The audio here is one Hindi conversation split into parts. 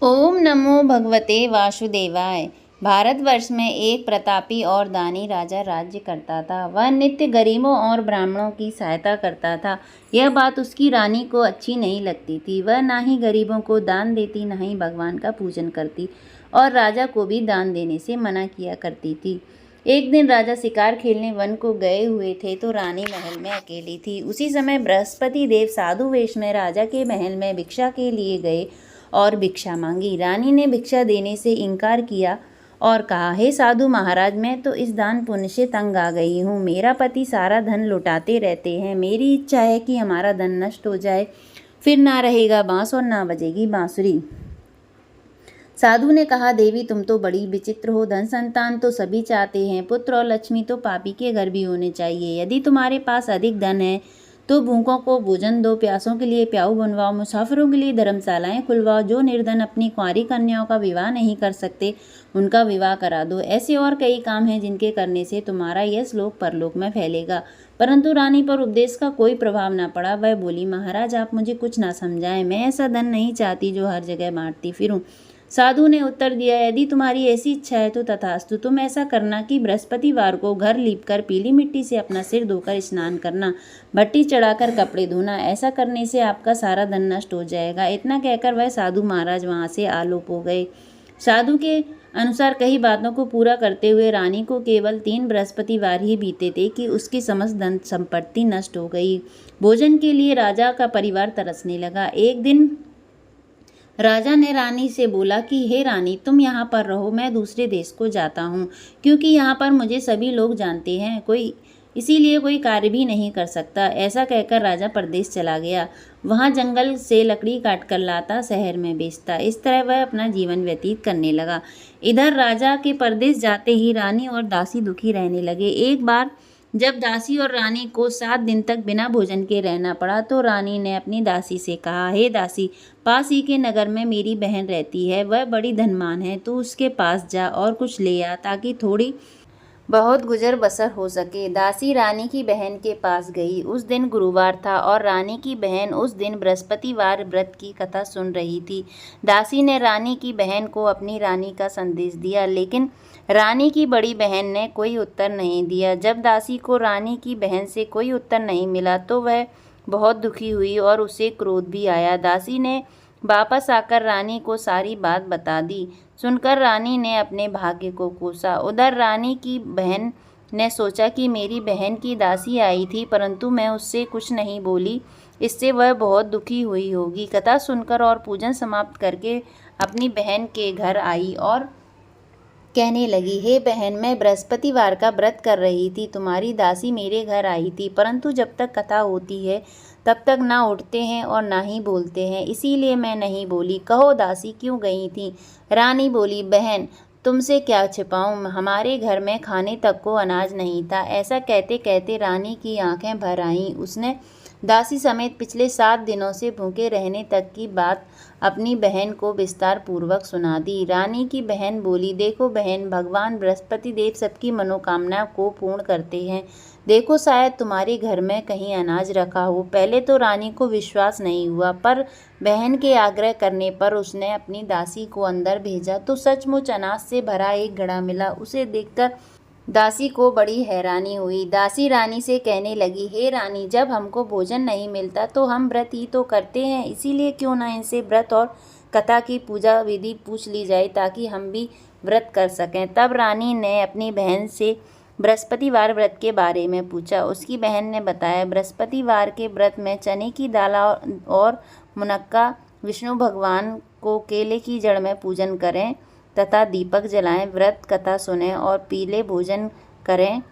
ओम नमो भगवते वासुदेवाय। भारतवर्ष में एक प्रतापी और दानी राजा राज्य करता था। वह नित्य गरीबों और ब्राह्मणों की सहायता करता था। यह बात उसकी रानी को अच्छी नहीं लगती थी। वह ना ही गरीबों को दान देती, ना ही भगवान का पूजन करती और राजा को भी दान देने से मना किया करती थी। एक दिन राजा शिकार खेलने वन को गए हुए थे तो रानी महल में अकेली थी। उसी समय बृहस्पति देव साधु वेश में राजा के महल में भिक्षा के लिए गए और भिक्षा मांगी। रानी ने भिक्षा देने से इनकार किया और कहा, हे साधु महाराज, मैं तो इस दान पुण्य से तंग आ गई हूँ। मेरा पति सारा धन लुटाते रहते हैं। मेरी इच्छा है कि हमारा धन नष्ट हो जाए, फिर ना रहेगा बांस और ना बजेगी बांसुरी। साधु ने कहा, देवी तुम तो बड़ी विचित्र हो। धन संतान तो सभी चाहते हैं, पुत्र और लक्ष्मी तो पापी के घर भी होने चाहिए। यदि तुम्हारे पास अधिक धन है तो भूखों को भोजन दो, प्यासों के लिए प्याऊ बनवाओ, मुसाफिरों के लिए धर्मशालाएं खुलवाओ। जो निर्धन अपनी कुंवारी कन्याओं का विवाह नहीं कर सकते उनका विवाह करा दो। ऐसे और कई काम हैं जिनके करने से तुम्हारा यश लोक परलोक में फैलेगा। परंतु रानी पर उपदेश का कोई प्रभाव न पड़ा। वह बोली, महाराज आप मुझे कुछ ना समझाएं, मैं ऐसा धन नहीं चाहती जो हर जगह बांटती फिरूं। साधु ने उत्तर दिया, यदि तुम्हारी ऐसी इच्छा है तो तथास्तु। तुम ऐसा करना कि बृहस्पतिवार को घर लीपकर पीली मिट्टी से अपना सिर धोकर स्नान करना, भट्टी चढ़ाकर कपड़े धोना। ऐसा करने से आपका सारा धन नष्ट हो जाएगा। इतना कहकर वह साधु महाराज वहां से आलोप हो गए। साधु के अनुसार कई बातों को पूरा करते हुए रानी को केवल 3 बृहस्पतिवार ही बीते थे कि उसकी समस्त धन संपत्ति नष्ट हो गई। भोजन के लिए राजा का परिवार तरसने लगा। एक दिन राजा ने रानी से बोला कि हे रानी, तुम यहाँ पर रहो, मैं दूसरे देश को जाता हूँ, क्योंकि यहाँ पर मुझे सभी लोग जानते हैं, इसीलिए कोई कार्य भी नहीं कर सकता। ऐसा कहकर राजा परदेश चला गया। वहाँ जंगल से लकड़ी काट कर लाता, शहर में बेचता। इस तरह वह अपना जीवन व्यतीत करने लगा। इधर राजा के परदेश जाते ही रानी और दासी दुखी रहने लगे। एक बार जब दासी और रानी को 7 दिन तक बिना भोजन के रहना पड़ा तो रानी ने अपनी दासी से कहा, हे दासी, पास ही के नगर में मेरी बहन रहती है, वह बड़ी धनवान है, तू उसके पास जा और कुछ ले आ ताकि थोड़ी बहुत गुजर बसर हो सके। दासी रानी की बहन के पास गई। उस दिन गुरुवार था और रानी की बहन उस दिन बृहस्पतिवार व्रत की कथा सुन रही थी। दासी ने रानी की बहन को अपनी रानी का संदेश दिया, लेकिन रानी की बड़ी बहन ने कोई उत्तर नहीं दिया। जब दासी को रानी की बहन से कोई उत्तर नहीं मिला तो वह बहुत दुखी हुई और उसे क्रोध भी आया। दासी ने वापस आकर रानी को सारी बात बता दी। सुनकर रानी ने अपने भाग्य को कोसा। उधर रानी की बहन ने सोचा कि मेरी बहन की दासी आई थी परंतु मैं उससे कुछ नहीं बोली, इससे वह बहुत दुखी हुई होगी। कथा सुनकर और पूजन समाप्त करके अपनी बहन के घर आई और कहने लगी, हे बहन, मैं बृहस्पतिवार का व्रत कर रही थी, तुम्हारी दासी मेरे घर आई थी, परंतु जब तक कथा होती है तब तक ना उठते हैं और ना ही बोलते हैं, इसीलिए मैं नहीं बोली। कहो दासी क्यों गई थी? रानी बोली, बहन तुमसे क्या छिपाऊं, हमारे घर में खाने तक को अनाज नहीं था। ऐसा कहते कहते रानी की आंखें भर आईं। उसने दासी समेत पिछले 7 दिनों से भूखे रहने तक की बात अपनी बहन को विस्तार पूर्वक सुना दी। रानी की बहन बोली, देखो बहन, भगवान बृहस्पति देव सबकी मनोकामना को पूर्ण करते हैं। देखो शायद तुम्हारे घर में कहीं अनाज रखा हो। पहले तो रानी को विश्वास नहीं हुआ, पर बहन के आग्रह करने पर उसने अपनी दासी को अंदर भेजा तो सचमुच अनाज से भरा एक घड़ा मिला। उसे देखकर दासी को बड़ी हैरानी हुई। दासी रानी से कहने लगी, हे रानी, जब हमको भोजन नहीं मिलता तो हम व्रत ही तो करते हैं, इसीलिए क्यों ना इनसे व्रत और कथा की पूजा विधि पूछ ली जाए ताकि हम भी व्रत कर सकें। तब रानी ने अपनी बहन से बृहस्पतिवार व्रत के बारे में पूछा। उसकी बहन ने बताया, बृहस्पतिवार के व्रत में चने की दाल और मुनक्का, विष्णु भगवान को केले की जड़ में पूजन करें तथा दीपक जलाएं, व्रत कथा सुनें और पीले भोजन करें,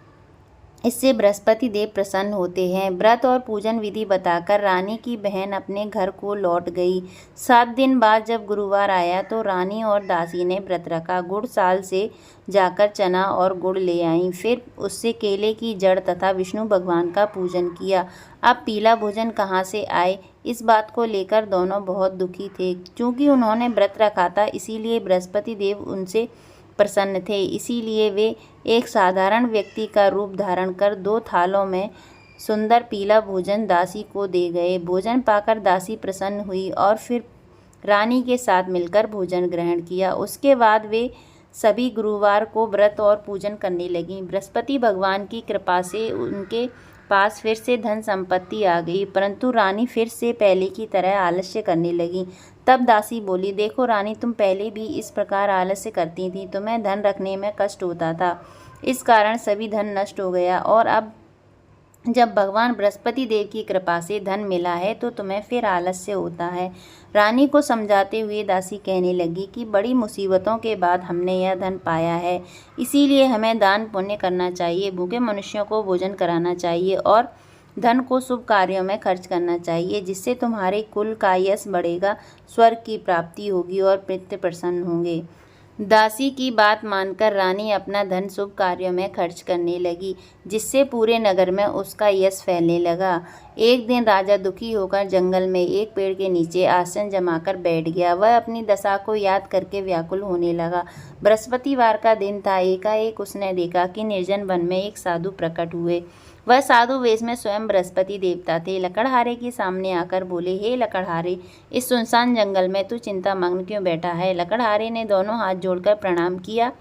इससे बृहस्पति देव प्रसन्न होते हैं। व्रत और पूजन विधि बताकर रानी की बहन अपने घर को लौट गई। 7 दिन बाद जब गुरुवार आया तो रानी और दासी ने व्रत रखा। गुड़साल से जाकर चना और गुड़ ले आईं, फिर उससे केले की जड़ तथा विष्णु भगवान का पूजन किया। अब पीला भोजन कहाँ से आए, इस बात को लेकर दोनों बहुत दुखी थे। चूँकि उन्होंने व्रत रखा था इसीलिए बृहस्पति देव उनसे प्रसन्न थे, इसीलिए वे एक साधारण व्यक्ति का रूप धारण कर 2 थालों में सुंदर पीला भोजन दासी को दे गए। भोजन पाकर दासी प्रसन्न हुई और फिर रानी के साथ मिलकर भोजन ग्रहण किया। उसके बाद वे सभी गुरुवार को व्रत और पूजन करने लगीं। बृहस्पति भगवान की कृपा से उनके पास फिर से धन संपत्ति आ गई, परंतु रानी फिर से पहले की तरह आलस्य करने लगी। तब दासी बोली, देखो रानी, तुम पहले भी इस प्रकार आलस्य करती थी, तुम्हें धन रखने में कष्ट होता था, इस कारण सभी धन नष्ट हो गया, और अब जब भगवान बृहस्पति देव की कृपा से धन मिला है तो तुम्हें फिर आलस्य होता है। रानी को समझाते हुए दासी कहने लगी कि बड़ी मुसीबतों के बाद हमने यह धन पाया है, इसीलिए हमें दान पुण्य करना चाहिए, भूखे मनुष्यों को भोजन कराना चाहिए और धन को शुभ कार्यों में खर्च करना चाहिए, जिससे तुम्हारे कुल का यश बढ़ेगा, स्वर्ग की प्राप्ति होगी और पितृ प्रसन्न होंगे। दासी की बात मानकर रानी अपना धन शुभ कार्यों में खर्च करने लगी, जिससे पूरे नगर में उसका यश फैलने लगा। एक दिन राजा दुखी होकर जंगल में एक पेड़ के नीचे आसन जमाकर बैठ गया। वह अपनी दशा को याद करके व्याकुल होने लगा। बृहस्पतिवार का दिन था। एकाएक उसने देखा कि निर्जन वन में एक साधु प्रकट हुए। वह साधु वेश में स्वयं बृहस्पति देवता थे। लकड़हारे के सामने आकर बोले, हे लकड़हारे, इस सुनसान जंगल में तू चिंता मग्न क्यों बैठा है? लकड़हारे ने दोनों हाथ जोड़कर प्रणाम किया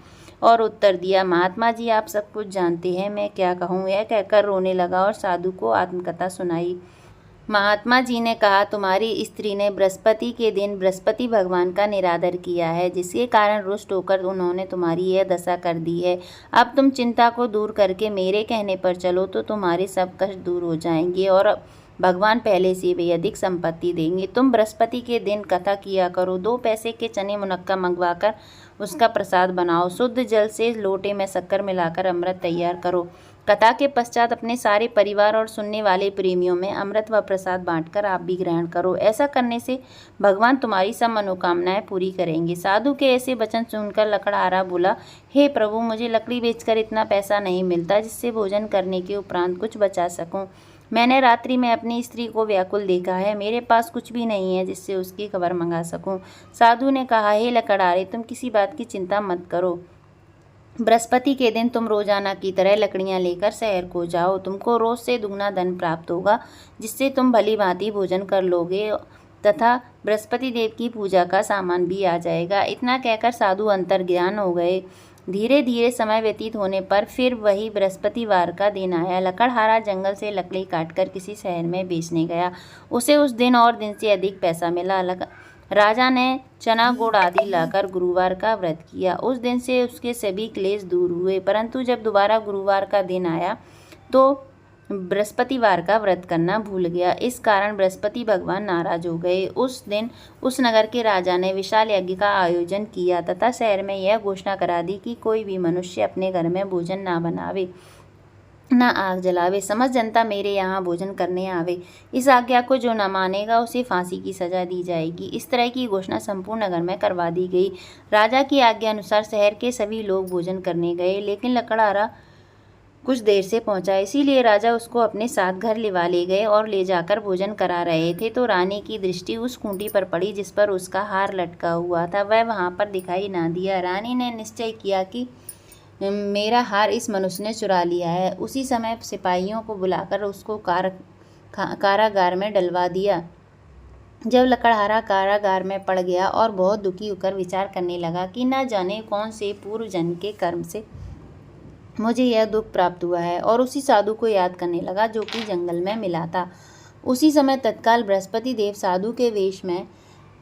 और उत्तर दिया, महात्मा जी, आप सब कुछ जानते हैं, मैं क्या कहूँ। यह कहकर रोने लगा और साधु को आत्मकथा सुनाई। महात्मा जी ने कहा, तुम्हारी स्त्री ने बृहस्पति के दिन बृहस्पति भगवान का निरादर किया है, जिसके कारण रुष्ट होकर उन्होंने तुम्हारी यह दशा कर दी है। अब तुम चिंता को दूर करके मेरे कहने पर चलो तो तुम्हारे सब कष्ट दूर हो जाएंगे और भगवान पहले से भी अधिक संपत्ति देंगे। तुम बृहस्पति के दिन कथा किया करो, 2 पैसे के चने मुनक्का मंगवाकर उसका प्रसाद बनाओ, शुद्ध जल से लोटे में शक्कर मिलाकर अमृत तैयार करो। कथा के पश्चात अपने सारे परिवार और सुनने वाले प्रेमियों में अमृत व प्रसाद बांटकर आप भी ग्रहण करो। ऐसा करने से भगवान तुम्हारी सब मनोकामनाएं पूरी करेंगे। साधु के ऐसे वचन सुनकर लकड़हारा बोला, हे प्रभु, मुझे लकड़ी बेचकर इतना पैसा नहीं मिलता जिससे भोजन करने के उपरांत कुछ बचा सकूं। मैंने रात्रि में अपनी स्त्री को व्याकुल देखा है, मेरे पास कुछ भी नहीं है जिससे उसकी खबर मंगा सकूं। साधु ने कहा, हे लकड़हारे, तुम किसी बात की चिंता मत करो। बृहस्पति के दिन तुम रोजाना की तरह लकड़ियां लेकर शहर को जाओ। तुमको रोज से दुगना धन प्राप्त होगा, जिससे तुम भली भांति भोजन कर लोगे तथा बृहस्पति देव की पूजा का सामान भी आ जाएगा। इतना कहकर साधु अंतर्ध्यान हो गए। धीरे धीरे समय व्यतीत होने पर फिर वही बृहस्पतिवार का दिन आया। लकड़हारा जंगल से लकड़ी काटकर किसी शहर में बेचने गया। उसे उस दिन और दिन से अधिक पैसा मिला। राजा ने चना गुड़ आदि लाकर गुरुवार का व्रत किया। उस दिन से उसके सभी क्लेश दूर हुए, परंतु जब दोबारा गुरुवार का दिन आया तो बृहस्पतिवार का व्रत करना भूल गया। इस कारण बृहस्पति भगवान नाराज हो गए। उस दिन उस नगर के राजा ने विशाल यज्ञ का आयोजन किया तथा शहर में यह घोषणा करा दी कि कोई भी मनुष्य अपने घर में भोजन ना बनावे, न आग जलावे, समस्त जनता मेरे यहाँ भोजन करने आवे। इस आज्ञा को जो न मानेगा उसे फांसी की सजा दी जाएगी। इस तरह की घोषणा संपूर्ण नगर में करवा दी गई। राजा की आज्ञा अनुसार शहर के सभी लोग भोजन करने गए, लेकिन लकड़हारा कुछ देर से पहुंचा, इसीलिए राजा उसको अपने साथ घर लिवा ले गए और ले जाकर भोजन करा रहे थे तो रानी की दृष्टि उस खूंटी पर पड़ी जिस पर उसका हार लटका हुआ था। वह वहां पर दिखाई ना दिया। रानी ने निश्चय किया कि मेरा हार इस मनुष्य ने चुरा लिया है। उसी समय सिपाहियों को बुलाकर उसको कारागार में डलवा दिया। जब लकड़हारा कारागार में पड़ गया और बहुत दुखी होकर विचार करने लगा कि न जाने कौन से पूर्व जन्म के कर्म से मुझे यह दुख प्राप्त हुआ है, और उसी साधु को याद करने लगा जो कि जंगल में मिला था। उसी समय तत्काल बृहस्पति देव साधु के वेश में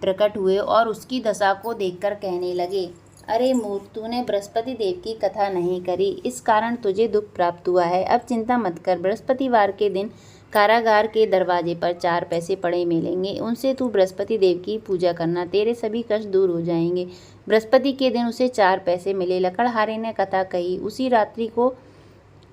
प्रकट हुए और उसकी दशा को देखकर कहने लगे, अरे मूर्ख, तूने बृहस्पति देव की कथा नहीं करी, इस कारण तुझे दुख प्राप्त हुआ है। अब चिंता मत कर, बृहस्पतिवार के दिन कारागार के दरवाजे पर 4 पैसे पड़े मिलेंगे, उनसे तू बृहस्पति देव की पूजा करना, तेरे सभी कष्ट दूर हो जाएंगे। बृहस्पति के दिन उसे 4 पैसे मिले। लकड़हारे ने कथा कही। उसी रात्रि को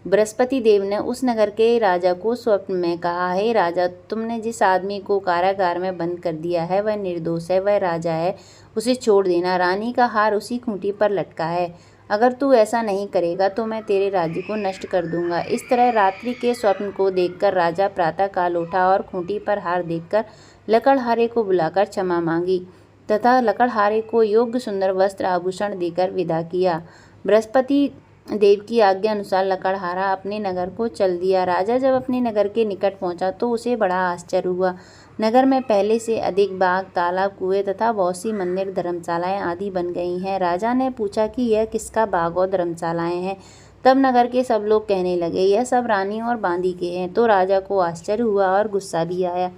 बृहस्पति देव ने उस नगर के राजा को स्वप्न में कहा, हे राजा, तुमने जिस आदमी को कारागार में बंद कर दिया है वह निर्दोष है, वह राजा है, उसे छोड़ देना। रानी का हार उसी खूंटी पर लटका है। अगर तू ऐसा नहीं करेगा तो मैं तेरे राज्य को नष्ट कर दूंगा। इस तरह रात्रि के स्वप्न को देखकर राजा प्रातः काल उठा और खूंटी पर हार देखकर लकड़हारे को बुलाकर क्षमा मांगी तथा लकड़हारे को योग्य सुंदर वस्त्र आभूषण देकर विदा किया। बृहस्पति देव की आज्ञा अनुसार लकड़हारा अपने नगर को चल दिया। राजा जब अपने नगर के निकट पहुंचा तो उसे बड़ा आश्चर्य हुआ। नगर में पहले से अधिक बाग, तालाब, कुएं तथा बहुत सी मंदिर, धर्मशालाएं आदि बन गई हैं। राजा ने पूछा कि यह किसका बाग और धर्मशालाएं हैं। तब नगर के सब लोग कहने लगे, यह सब रानी और बांदी के हैं। तो राजा को आश्चर्य हुआ और गुस्सा भी आया।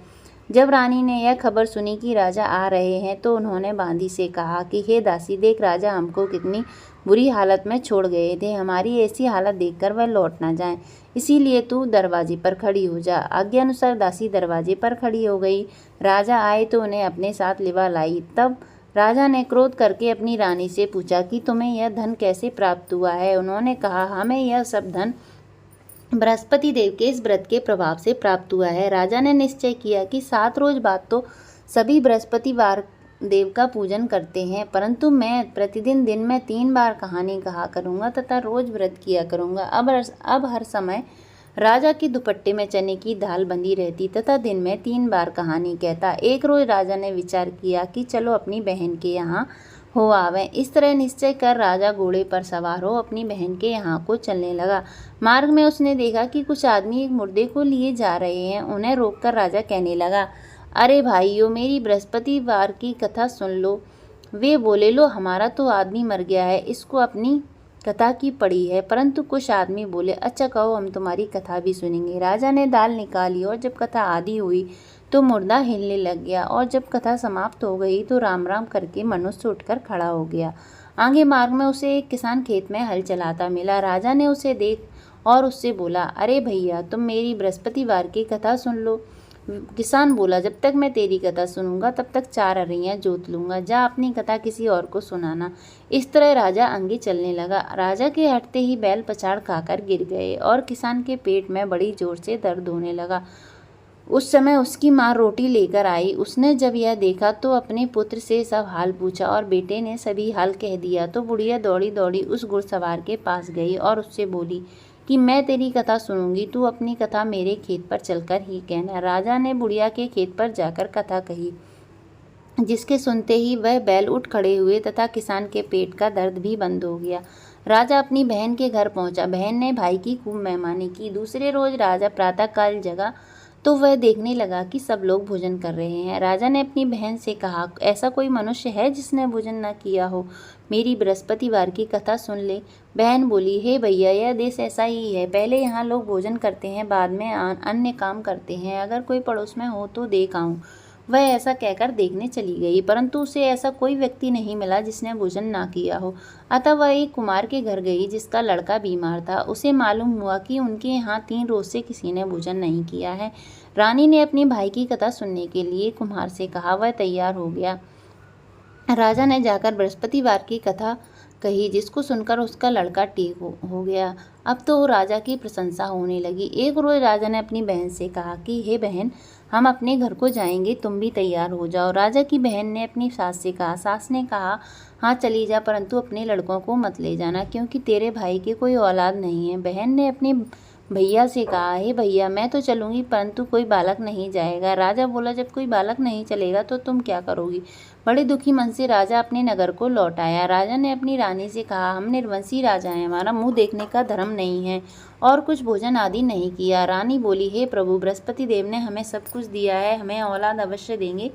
जब रानी ने यह खबर सुनी कि राजा आ रहे हैं तो उन्होंने बांदी से कहा कि हे दासी, देख राजा हमको कितनी बुरी हालत में छोड़ गए थे। हमारी ऐसी हालत देखकर वह लौट ना जाए, इसीलिए तू दरवाजे पर खड़ी हो जा। आज्ञा अनुसार दासी दरवाजे पर खड़ी हो गई। राजा आए तो उन्हें अपने साथ लिवा लाई। तब राजा ने क्रोध करके अपनी रानी से पूछा कि तुम्हें यह धन कैसे प्राप्त हुआ है। उन्होंने कहा, हमें यह सब धन बृहस्पति देव के इस व्रत के प्रभाव से प्राप्त हुआ है। राजा ने निश्चय किया कि 7 रोज बाद तो सभी बृहस्पतिवार देव का पूजन करते हैं, परंतु मैं प्रतिदिन दिन में 3 बार कहानी कहा करूँगा तथा रोज व्रत किया करूँगा। अब हर समय राजा के दुपट्टे में चने की दाल बंधी रहती तथा दिन में 3 बार कहानी कहता। एक रोज राजा ने विचार किया कि चलो अपनी बहन के यहाँ हो आवे। इस तरह निश्चय कर राजा घोड़े पर सवार हो अपनी बहन के यहाँ को चलने लगा। मार्ग में उसने देखा कि कुछ आदमी एक मुर्दे को लिए जा रहे हैं। उन्हें रोककर राजा कहने लगा, अरे भाइयों, मेरी बृहस्पतिवार की कथा सुन लो। वे बोले, लो हमारा तो आदमी मर गया है, इसको अपनी कथा की पड़ी है। परंतु कुछ आदमी बोले, अच्छा कहो, हम तुम्हारी कथा भी सुनेंगे। राजा ने दाल निकाली और जब कथा आधी हुई तो मुर्दा हिलने लग गया और जब कथा समाप्त हो गई तो राम राम करके मनुष्य उठकर खड़ा हो गया। आगे मार्ग में उसे एक किसान खेत में हल चलाता मिला। राजा ने उसे देख और उससे बोला, अरे भैया, तुम मेरी बृहस्पतिवार की कथा सुन लो। किसान बोला, जब तक मैं तेरी कथा सुनूंगा तब तक 4 अरियां जोत लूंगा। जा अपनी कथा किसी और को सुनाना। इस तरह राजा आगे चलने लगा। राजा के हटते ही बैल पछाड़ खाकर गिर गए और किसान के पेट में बड़ी जोर से दर्द होने लगा। उस समय उसकी माँ रोटी लेकर आई। उसने जब यह देखा तो अपने पुत्र से सब हाल पूछा और बेटे ने सभी हाल कह दिया। तो बुढ़िया दौड़ी दौड़ी उस घुड़सवार के पास गई और उससे बोली कि मैं तेरी कथा सुनूंगी, तू अपनी कथा मेरे खेत पर चलकर ही कहना। राजा ने बुढ़िया के खेत पर जाकर कथा कही, जिसके सुनते ही वह बैल उठ खड़े हुए तथा किसान के पेट का दर्द भी बंद हो गया। राजा अपनी बहन के घर पहुंचा। बहन ने भाई की खूब मेहमानी की। दूसरे रोज राजा प्रातःकाल जगा तो वह देखने लगा कि सब लोग भोजन कर रहे हैं। राजा ने अपनी बहन से कहा, ऐसा कोई मनुष्य है जिसने भोजन न किया हो? मेरी बृहस्पतिवार की कथा सुन ले। बहन बोली, हे भैया, यह देश ऐसा ही है। पहले यहाँ लोग भोजन करते हैं, बाद में अन्य काम करते हैं। अगर कोई पड़ोस में हो तो देख आऊँ। वह ऐसा कहकर देखने चली गई, परंतु उसे ऐसा कोई व्यक्ति नहीं मिला जिसने भोजन ना किया हो। अतः वह एक कुमार के घर गई जिसका लड़का बीमार था। उसे मालूम हुआ कि उनके यहाँ 3 रोज से किसी ने भोजन नहीं किया है। रानी ने अपने भाई की कथा सुनने के लिए कुम्हार से कहा। वह तैयार हो गया। राजा ने जाकर बृहस्पतिवार की कथा कही, जिसको सुनकर उसका लड़का ठीक हो गया। अब तो राजा की प्रशंसा होने लगी। एक रोज राजा ने अपनी बहन से कहा कि हे बहन, हम अपने घर को जाएंगे, तुम भी तैयार हो जाओ। राजा की बहन ने अपनी सास से कहा। सास ने कहा, हाँ चली जा, परंतु अपने लड़कों को मत ले जाना, क्योंकि तेरे भाई की कोई औलाद नहीं है। बहन ने अपने भैया से कहा, हे भैया, मैं तो चलूंगी, परंतु कोई बालक नहीं जाएगा। राजा बोला, जब कोई बालक नहीं चलेगा तो तुम क्या करोगी? बड़े दुखी मन से राजा अपने नगर को लौट आया। राजा ने अपनी रानी से कहा, हम निर्वंशी राजा हैं, हमारा मुंह देखने का धर्म नहीं है और कुछ भोजन आदि नहीं किया। रानी बोली, हे प्रभु, बृहस्पति देव ने हमें सब कुछ दिया है, हमें औलाद अवश्य देंगे।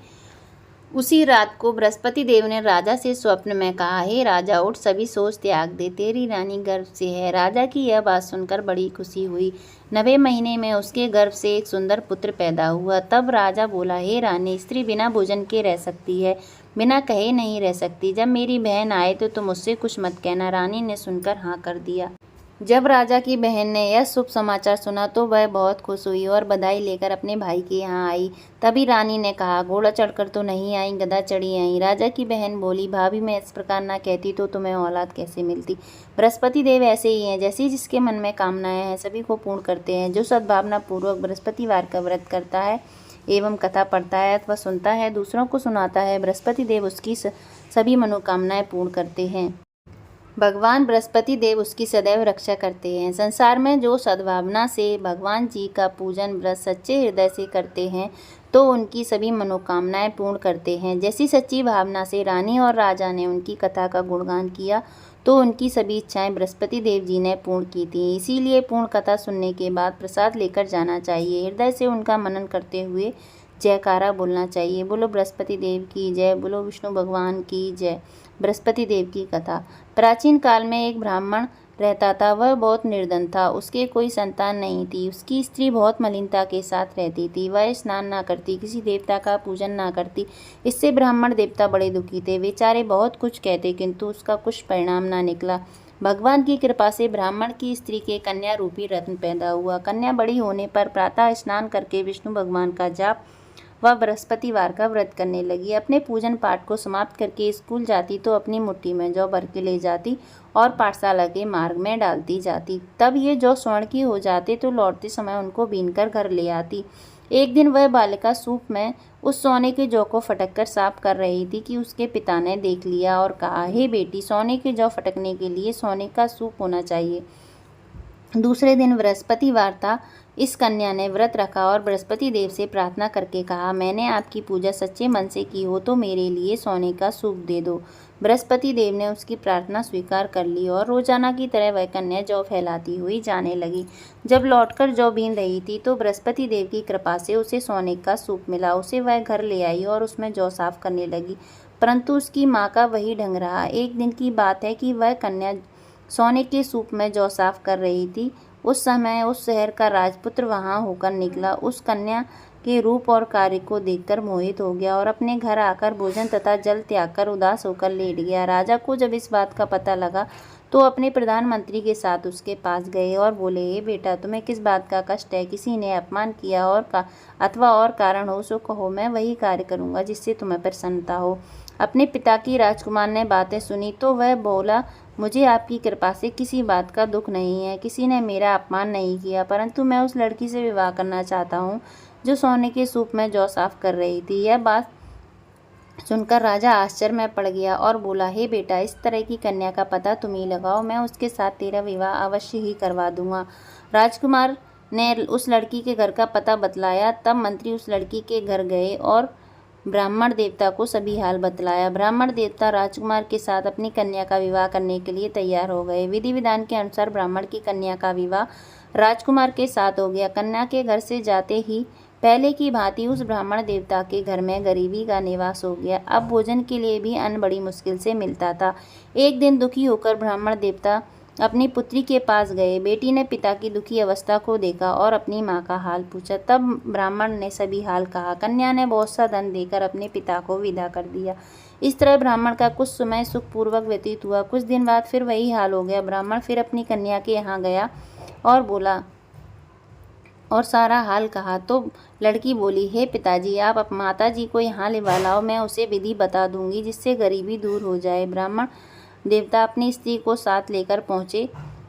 उसी रात को बृहस्पति देव ने राजा से स्वप्न में कहा, हे राजा, उठ, सभी सोच त्याग दे, तेरी रानी गर्भ से है। राजा की यह बात सुनकर बड़ी खुशी हुई। 9वें महीने में उसके गर्भ से एक सुंदर पुत्र पैदा हुआ। तब राजा बोला, हे रानी, स्त्री बिना भोजन के रह सकती है, बिना कहे नहीं रह सकती। जब मेरी बहन आए तो तुम उससे कुछ मत कहना। रानी ने सुनकर हाँ कर दिया। जब राजा की बहन ने यह शुभ समाचार सुना तो वह बहुत खुश हुई और बधाई लेकर अपने भाई के यहाँ आई। तभी रानी ने कहा, घोड़ा चढ़कर तो नहीं आई, गधा चढ़ी आई। राजा की बहन बोली, भाभी, मैं इस प्रकार ना कहती तो तुम्हें औलाद कैसे मिलती? बृहस्पति देव ऐसे ही हैं, जैसे जिसके मन में कामनाएं हैं सभी को पूर्ण करते हैं। जो सद्भावना पूर्वक बृहस्पतिवार का व्रत करता है एवं कथा पढ़ता है अथवा सुनता है, दूसरों को सुनाता है, बृहस्पति देव उसकी सभी मनोकामनाएं पूर्ण करते हैं। भगवान बृहस्पति देव उसकी सदैव रक्षा करते हैं। संसार में जो सद्भावना से भगवान जी का पूजन व्रत सच्चे हृदय से करते हैं तो उनकी सभी मनोकामनाएं पूर्ण करते हैं। जैसी सच्ची भावना से रानी और राजा ने उनकी कथा का गुणगान किया तो उनकी सभी इच्छाएं बृहस्पति देव जी ने पूर्ण की थी। इसीलिए पूर्ण कथा सुनने के बाद प्रसाद लेकर जाना चाहिए। हृदय से उनका मनन करते हुए जयकारा बोलना चाहिए। बोलो बृहस्पति देव की जय, बोलो विष्णु भगवान की जय। बृहस्पति देव की कथा। प्राचीन काल में एक ब्राह्मण रहता था। वह बहुत निर्धन था। उसके कोई संतान नहीं थी। उसकी स्त्री बहुत मलिनता के साथ रहती थी। वह स्नान ना करती, किसी देवता का पूजन ना करती। इससे ब्राह्मण देवता बड़े दुखी थे। बेचारे बहुत कुछ कहते किंतु उसका कुछ परिणाम ना निकला। भगवान की कृपा से ब्राह्मण की स्त्री के कन्या रूपी रत्न पैदा हुआ। कन्या बड़ी होने पर प्रातः स्नान करके विष्णु भगवान का जाप वह बृहस्पतिवार का व्रत करने लगी। अपने पूजन पाठ को समाप्त करके स्कूल जाती तो अपनी मुट्ठी में जौ भर के ले जाती और पाठशाला के मार्ग में डालती जाती। तब ये जौ स्वर्ण की हो जाते तो लौटते समय उनको बीनकर घर ले आती। एक दिन वह बालिका सूप में उस सोने के जौ को फटक कर साफ कर रही थी कि उसके पिता ने देख लिया और कहा, हे बेटी, सोने के जौ फटकने के लिए सोने का सूप होना चाहिए। दूसरे दिन बृहस्पतिवार था। इस कन्या ने व्रत रखा और बृहस्पति देव से प्रार्थना करके कहा, मैंने आपकी पूजा सच्चे मन से की हो तो मेरे लिए सोने का सूप दे दो। बृहस्पति देव ने उसकी प्रार्थना स्वीकार कर ली और रोजाना की तरह वह कन्या जौ फैलाती हुई जाने लगी। जब लौटकर जौ बीन रही थी तो बृहस्पति देव की कृपा से उसे सोने का सूप मिला। उसे वह घर ले आई और उसमें जौ साफ करने लगी, परंतु उसकी माँ का वही ढंग रहा। एक दिन की बात है कि वह कन्या सोने के सूप में जौ साफ कर रही थी। उस समय उस शहर का राजपुत्र वहां होकर निकला। उस कन्या के रूप और कार्य को देखकर मोहित हो गया और अपने घर आकर भोजन तथा जल त्याग कर उदास होकर लेट गया। राजा को जब इस बात का पता लगा तो अपने प्रधानमंत्री के साथ उसके पास गए और बोले, हे बेटा, तुम्हें किस बात का कष्ट है? किसी ने अपमान किया अथवा और कारण हो सो कहो, मैं वही कार्य करूँगा जिससे तुम्हें प्रसन्नता हो। अपने पिता की राजकुमार ने बातें सुनी तो वह बोला, मुझे आपकी कृपा से किसी बात का दुख नहीं है। किसी ने मेरा अपमान नहीं किया, परंतु मैं उस लड़की से विवाह करना चाहता हूँ जो सोने के सूप में जौ साफ कर रही थी। यह बात सुनकर राजा आश्चर्य में पड़ गया और बोला, हे बेटा, इस तरह की कन्या का पता तुम ही लगाओ, मैं उसके साथ तेरा विवाह अवश्य ही करवा दूंगा। राजकुमार ने उस लड़की के घर का पता बतलाया। तब मंत्री उस लड़की के घर गए और ब्राह्मण देवता को सभी हाल बतलाया। ब्राह्मण देवता राजकुमार के साथ अपनी कन्या का विवाह करने के लिए तैयार हो गए। विधि विधान के अनुसार ब्राह्मण की कन्या का विवाह राजकुमार के साथ हो गया। कन्या के घर से जाते ही पहले की भांति उस ब्राह्मण देवता के घर में गरीबी का निवास हो गया। अब भोजन के लिए भी अन्न बड़ी मुश्किल से मिलता था। एक दिन दुखी होकर ब्राह्मण देवता अपनी पुत्री के पास गए। बेटी ने पिता की दुखी अवस्था को देखा और अपनी माँ का हाल पूछा। तब ब्राह्मण ने सभी हाल कहा। कन्या ने बहुत सा धन देकर अपने पिता को विदा कर दिया। इस तरह ब्राह्मण का कुछ समय सुखपूर्वक व्यतीत हुआ। कुछ दिन बाद फिर वही हाल हो गया। ब्राह्मण फिर अपनी कन्या के यहाँ गया और बोला और सारा हाल कहा तो लड़की बोली, हे पिताजी, आप माता जी को यहाँ लिवा लाओ, मैं उसे विधि बता दूंगी जिससे गरीबी दूर हो जाए। ब्राह्मण देवता अपनी स्त्री को साथ लेकर पहुँचे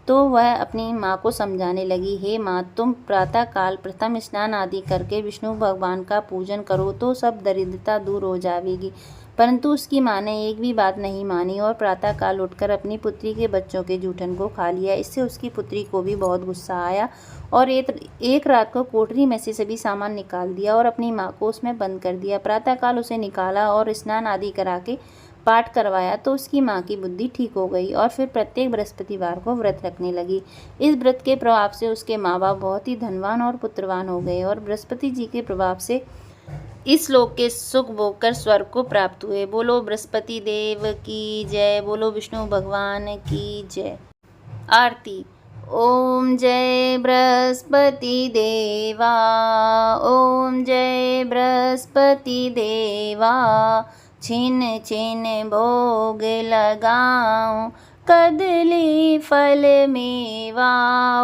तो वह अपनी माँ को समझाने लगी, हे माँ, तुम प्रातः काल प्रथम स्नान आदि करके विष्णु भगवान का पूजन करो तो सब दरिद्रता दूर हो जाएगी। परंतु उसकी माँ ने एक भी बात नहीं मानी और प्रातः काल उठकर अपनी पुत्री के बच्चों के जूठन को खा लिया। इससे उसकी पुत्री को भी बहुत गुस्सा आया और एक रात को कोठरी में से सभी सामान निकाल दिया और अपनी माँ को उसमें बंद कर दिया। प्रातःकाल उसे निकाला और स्नान आदि करा के पाठ करवाया तो उसकी माँ की बुद्धि ठीक हो गई और फिर प्रत्येक बृहस्पतिवार को व्रत रखने लगी। इस व्रत के प्रभाव से उसके माँ बाप बहुत ही धनवान और पुत्रवान हो गए और बृहस्पति जी के प्रभाव से इस लोक के सुख भोग कर स्वर्ग को प्राप्त हुए। बोलो बृहस्पति देव की जय, बोलो विष्णु भगवान की जय। आरती। ओम जय बृहस्पति देवा, ओम जय बृहस्पति देवा, छिन छिन भोग लगाऊं कदली फल मेवा।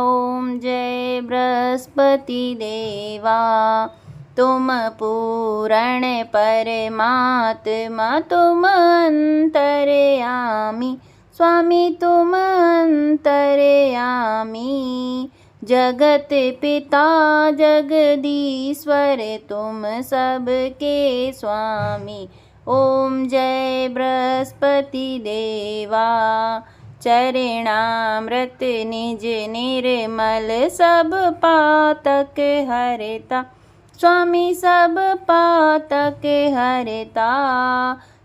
ओम जय बृहस्पति देवा, तुम पूर्ण परमात्मा, तुम अंतर्यामी, स्वामी तुम अंतर्यामी, जगत पिता जगदीश्वर तुम सबके स्वामी। ओम जय बृहस्पति देवा, चरणामृत निज निर्मल सब पातक हरता, स्वामी सब पातक हरता,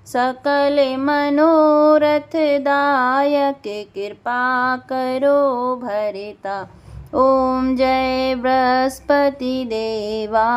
सकल मनोरथ दायक, कृपा करो भरता। ओम जय बृहस्पति देवा,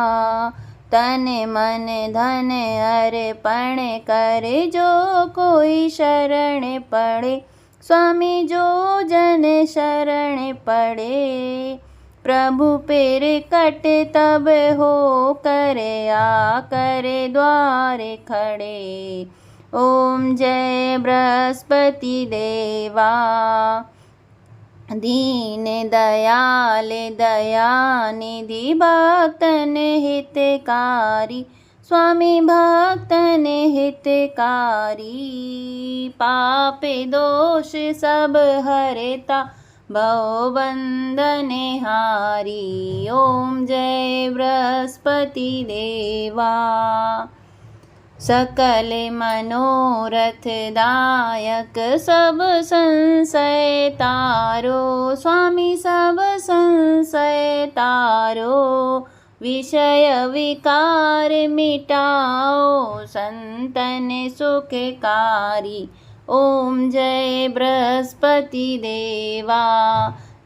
तन मन धन अर्पण करे, जो कोई शरण पड़े। स्वामी जो जन शरण पड़े, प्रभु पेर कट तब हो करे, आ करे द्वारे खड़े। ओम जय बृहस्पति देवा, दीन दयाल दयानिधि, भक्तन हितकारी। स्वामी भक्तन हितकारी, पाप दोष सब हरता, भव बंधन हारी। ओम जय बृहस्पति देवा, सकल मनोरथ दायक, सब संशय तारो। स्वामी सब संशय तारो, विषय विकार मिटाओ, संतन सुखकारी। ओम जय बृहस्पति देवा,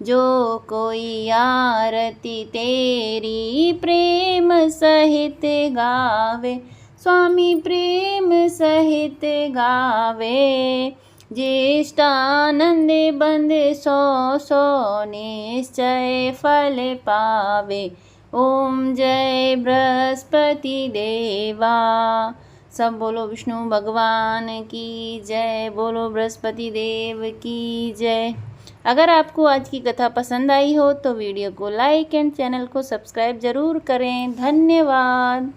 जो कोई आरती तेरी प्रेम सहित गावे। स्वामी प्रेम सहित गावे, ज्येष्ठानंद बंद सो सो, निश्चय फल पावे। ओम जय बृहस्पति देवा। सब बोलो विष्णु भगवान की जय, बोलो बृहस्पति देव की जय। अगर आपको आज की कथा पसंद आई हो तो वीडियो को लाइक एंड चैनल को सब्सक्राइब जरूर करें। धन्यवाद।